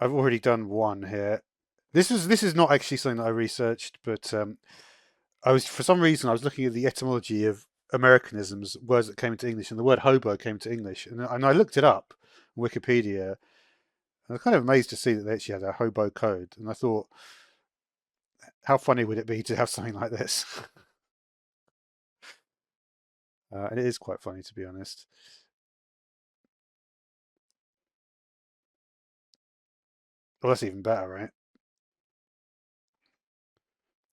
I've already done one here. This is not actually something that I researched, but I was for some reason I was looking at the etymology of Americanisms, words that came into English, and the word hobo came to English, and I looked it up on Wikipedia, and I was kind of amazed to see that they actually had a hobo code, and I thought, how funny would it be to have something like this? And it is quite funny, to be honest. Well, that's even better, right?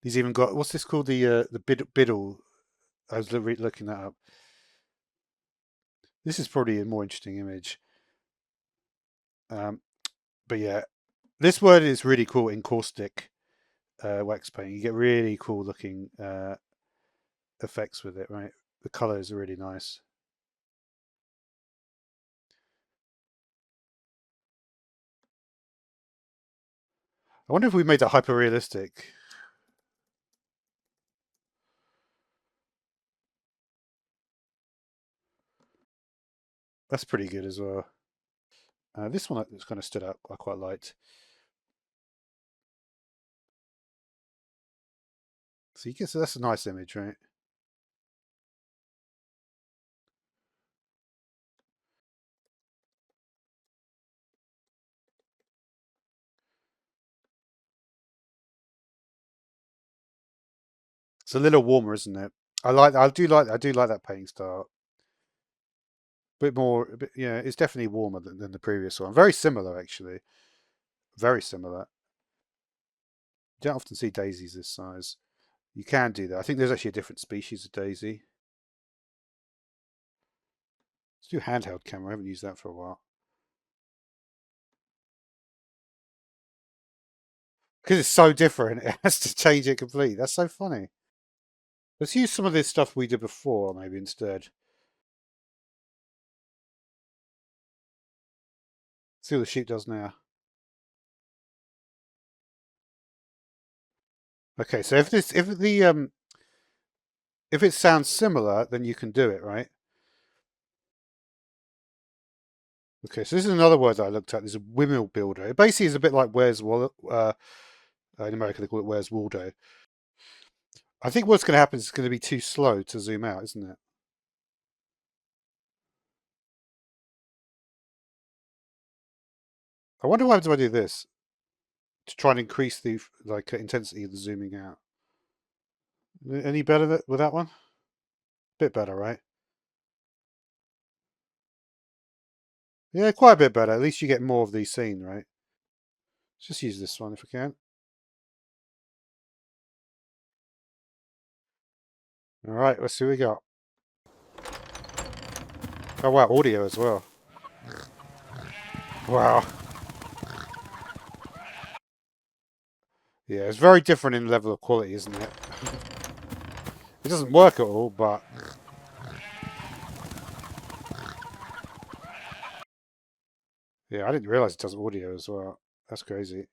He's even got what's this called, the biddle. I was looking that up. This is probably a more interesting image. Um, but yeah, this word is really cool in caustic wax paint. You get really cool looking effects with it, right? The colors are really nice. I wonder if we made that hyper realistic. That's pretty good as well. This one that's kind of stood out, I quite liked. So you get, so that's a nice image, right? It's a little warmer, isn't it? I do like that painting style. A bit more, a bit, yeah, it's definitely warmer than the previous one. Very similar, actually. Very similar. You don't often see daisies this size. You can do that. I think there's actually a different species of daisy. Let's do handheld camera. I haven't used that for a while. Because it's so different, it has to change it completely. That's so funny. Let's use some of this stuff we did before, maybe instead. See what the sheep does now. Okay, so if it sounds similar, then you can do it, right? Okay, so this is another word that I looked at. This is windmill builder. It basically is a bit like Where's Wallet. In America, they call it Where's Waldo. I think what's going to happen is it's going to be too slow to zoom out, isn't it? I wonder what happens if I do this to try and increase the intensity of the zooming out. Any better with that one? Bit better, right? Yeah, quite a bit better. At least you get more of the scene, right? Let's just use this one if we can. All right, let's see what we got. Oh wow, audio as well. Wow. Yeah, it's very different in level of quality, isn't it? It doesn't work at all, but yeah, I didn't realize it does audio as well. That's crazy.